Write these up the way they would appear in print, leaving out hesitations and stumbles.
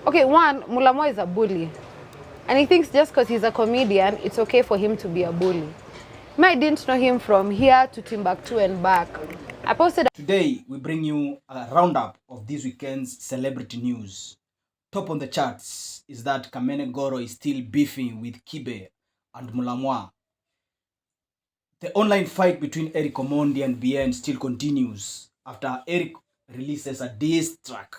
Okay, one, Mulamwa is a bully. And he thinks just because he's a comedian, it's okay for him to be a bully. I didn't know him from here to Timbuktu and back. I posted. Today, we bring you a roundup of this weekend's celebrity news. Top on the charts is that Kamene Goro is still beefing with Kibe and Mulamwa. The online fight between Eric Omondi and BN still continues after Eric releases a diss track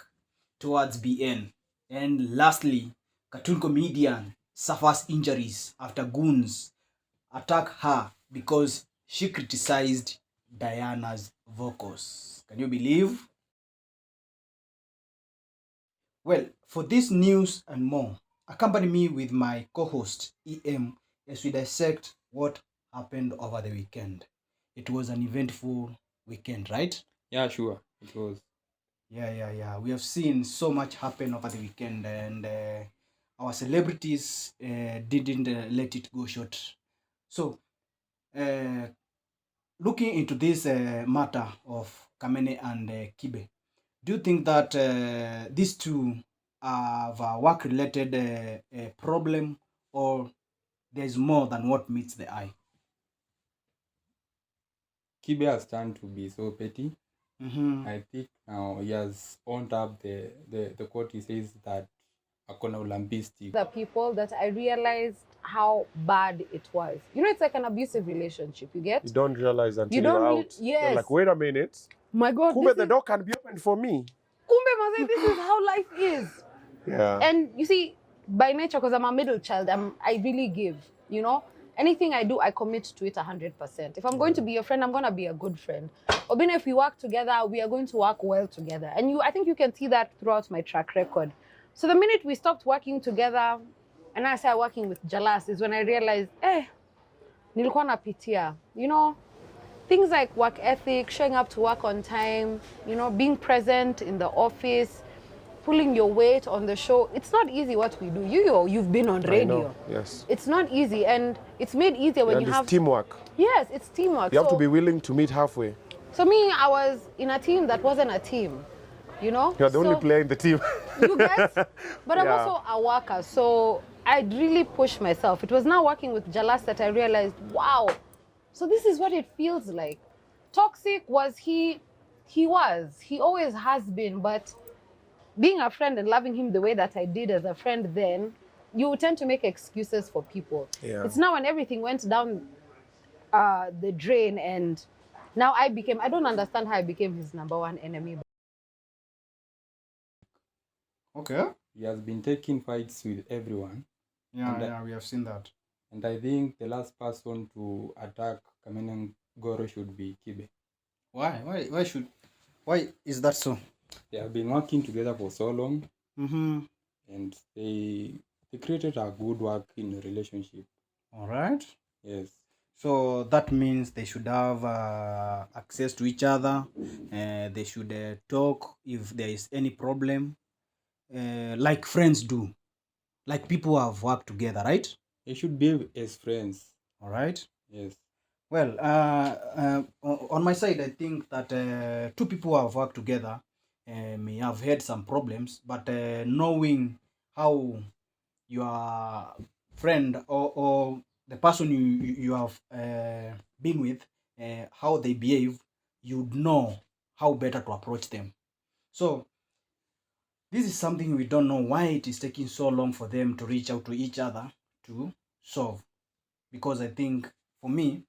towards BN. And lastly, cartoon comedian suffers injuries after goons attack her because she criticized Diana's vocals. Can you believe? Well, for this news and more, accompany me with my co-host EM as we dissect what happened over the weekend. It was an eventful weekend, right? Yeah, sure. It was. Yeah. We have seen so much happen over the weekend, and our celebrities didn't let it go short. So, looking into this matter of Kamene and Kibe, do you think that these two have a work-related problem, or there's more than what meets the eye? Kibe has turned to be so petty. Mm-hmm. I think now he has owned up the quote he says that akona ulambisti. The people that I realized how bad it was. You know, it's like an abusive relationship, you get? You don't realize until You don't you're re- out. yes. You're like, wait a minute. My God, Kumbe, this the is, door can be opened for me. Kumbe Mazai, this is how life is. Yeah. And you see, by nature, because I'm a middle child, I really give, you know? Anything I do, I commit to it 100%. If I'm going to be your friend, I'm going to be a good friend. Obina, if we work together, we are going to work well together. And I think you can see that throughout my track record. So the minute we stopped working together, and I started working with Jalas, is when I realized, nilikuwa napitia, you know, things like work ethic, showing up to work on time, you know, being present in the office, pulling your weight on the show. It's not easy what we do. You've been on radio. I know, yes. It's not easy, and it's made easier when And you it's have teamwork. Yes, it's teamwork. You have to be willing to meet halfway. So me, I was in a team that wasn't a team, you know? You're the only player in the team. You get? But I'm Yeah. also a worker, so I'd really push myself. It was now working with Jalas that I realized, wow, so this is what it feels like. Toxic was he was. He always has been, but being a friend and loving him the way that I did as a friend then, you tend to make excuses for people. Yeah. It's now when everything went down the drain, and now I don't understand how I became his number one enemy. Okay. He has been taking fights with everyone. Yeah, we have seen that. And I think the last person to attack Kamene Goro should be Kibe. Why is that so? They have been working together for so long. Mm-hmm. And they created a good working relationship. All right. Yes. So that means they should have access to each other. They should talk if there is any problem, like friends do, like people who have worked together, right? They should be as friends. All right. Yes. Well, on my side, I think that two people who have worked together may have had some problems, but knowing how your friend or the person you have been with, how they behave, you'd know how better to approach them. So this is something we don't know why it is taking so long for them to reach out to each other to solve. Because I think for me,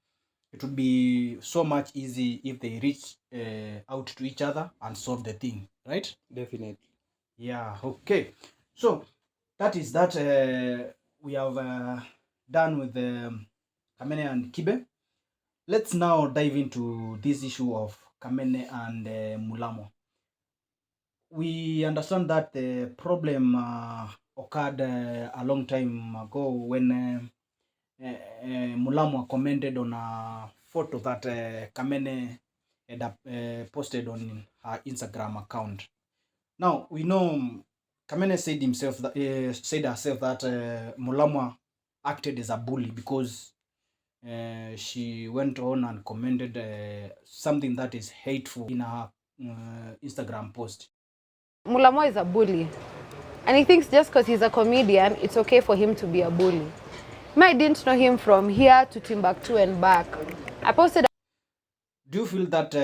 it would be so much easy if they reach out to each other and solve the thing, right? Definitely. Yeah, okay. So that is that we have done with Kamene and Kibe. Let's now dive into this issue of Kamene and Mulamwa. We understand that the problem occurred a long time ago when Mulamwa commented on a photo that Kamene had posted on her Instagram account. Now we know Kamene said herself that Mulamwa acted as a bully because she went on and commented something that is hateful in her Instagram post. Mulamwa is a bully. And he thinks just because he's a comedian, it's okay for him to be a bully. I didn't know him from here to Timbuktu and back. I posted. Do you feel that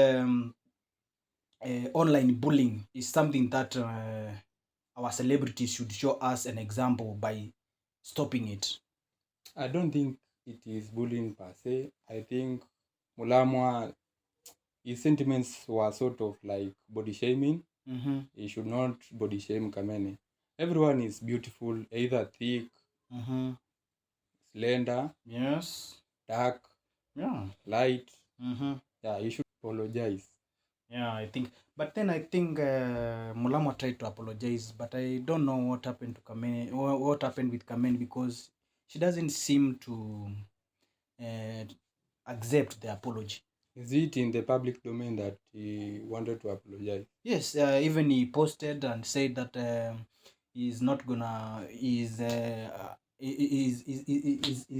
online bullying is something that our celebrities should show us an example by stopping it? I don't think it is bullying per se. I think Mulamwa, his sentiments were sort of like body shaming. Mm-hmm. He should not body shame Kamene. Everyone is beautiful, either thick, Mm-hmm. slender, Yes. dark, Yeah. light. Mm-hmm. Yeah, you should apologize. Yeah, I think. But then I think Mulamwa tried to apologize, but I don't know what happened to Kamene. What happened with Kamene, because she doesn't seem to accept the apology. Is it in the public domain that he wanted to apologize? Yes, even he posted and said that he's not gonna. He's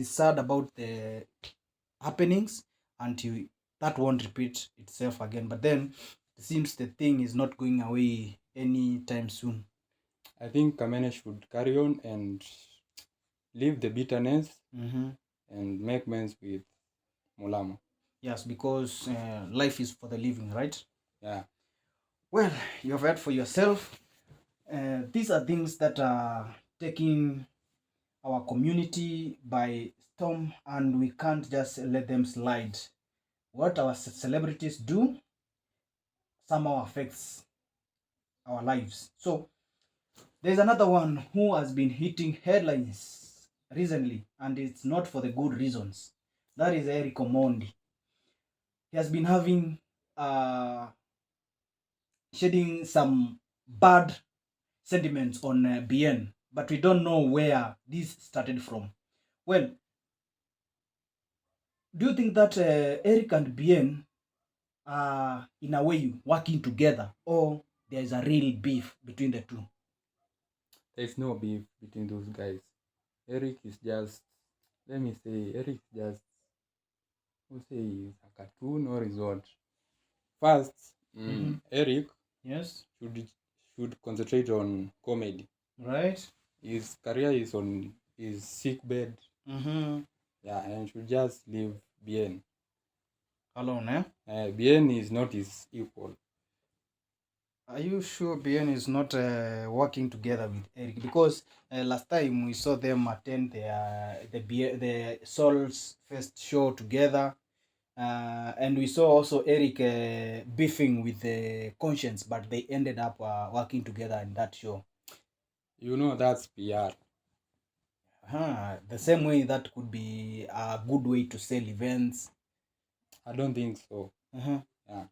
sad about the happenings, and that won't repeat itself again. But then it seems the thing is not going away anytime soon. I think Kamene should carry on and leave the bitterness Mm-hmm. and make amends with Mulamwa. Yes, because life is for the living, right? Yeah. Well, you've heard for yourself. These are things that are taking our community by storm, and we can't just let them slide. What our celebrities do somehow affects our lives. So there's another one who has been hitting headlines recently, and it's not for the good reasons. That is Eric Omondi. He has been having shedding some bad sentiments on BN, but we don't know where this started from. Well, do you think that Eric and BN are in a way working together, or there is a real beef between the two? There's no beef between those guys. Eric is just, let me say, Eric is just, we'll say he's a cartoon or is what. First, Eric Yes. should concentrate on comedy. Right. His career is on his sick bed. Mm-hmm. Yeah, and should just leave Bien. Alone, eh? Bien is not his equal. Are you sure BN is not working together with Eric? Because last time we saw them attend the Soul's first show together, and we saw also Eric beefing with Conscience, but they ended up working together in that show. You know, that's PR. The same way that could be a good way to sell events. I don't think so. Uh-huh. Yeah.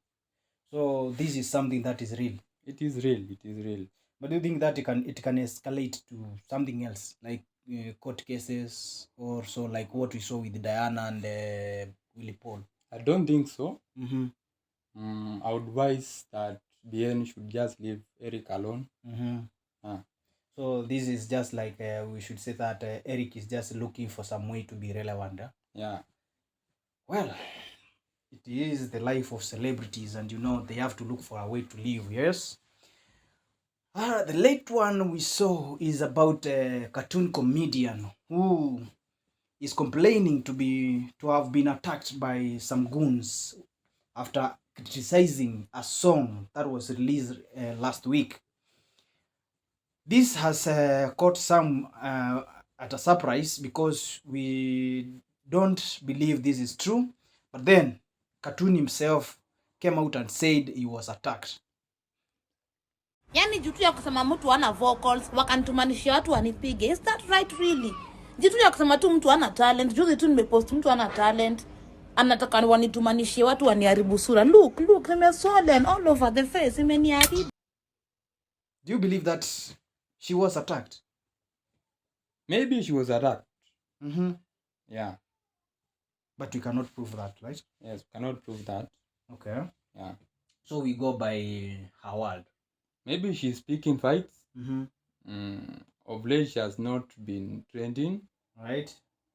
So this is something that is real. It is real. It is real. But do you think that it can escalate to something else, like court cases, or so like what we saw with Diana and Willie Paul? I don't think so. Mm-hmm. I would advise that Bien should just leave Eric alone. Mm-hmm. So this is just like we should say that Eric is just looking for some way to be relevant. Yeah. Well, it is the life of celebrities, and they have to look for a way to live. Yes. The late one we saw is about a cartoon comedian who is complaining to have been attacked by some goons after criticizing a song that was released last week. This has caught some at a surprise, because we don't believe this is true. But then Cartoon himself came out and said he was attacked. Yani jutu ya kusema mtu ana vocals wakanitumanishia watu wanipige. Is that right really? Jitu ya kusema tu mtu ana talent. Juzi tu nimepost mtu ana talent. Anataka wanitumanishie watu waniharibu sura. Look, nimeswollen all over the face. Imeniharibu. Do you believe that she was attacked? Maybe she was attacked. Mm-hmm. Yeah. But we cannot prove that, right? Yes, we cannot prove that. Okay. Yeah. So we go by her word. Maybe she's picking fights. Mm-hmm. Of late, she has not been trending. Right?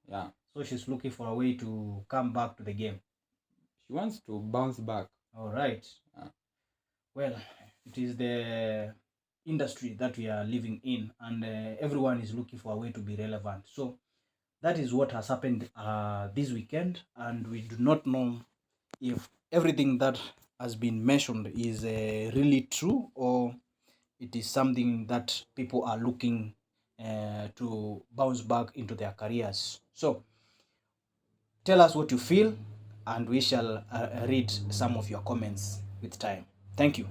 Yeah. So she's looking for a way to come back to the game. She wants to bounce back. All right. Yeah. Well, it is the industry that we are living in, and everyone is looking for a way to be relevant. So that is what has happened this weekend, and we do not know if everything that has been mentioned is really true, or it is something that people are looking to bounce back into their careers. So tell us what you feel, and we shall read some of your comments with time. Thank you.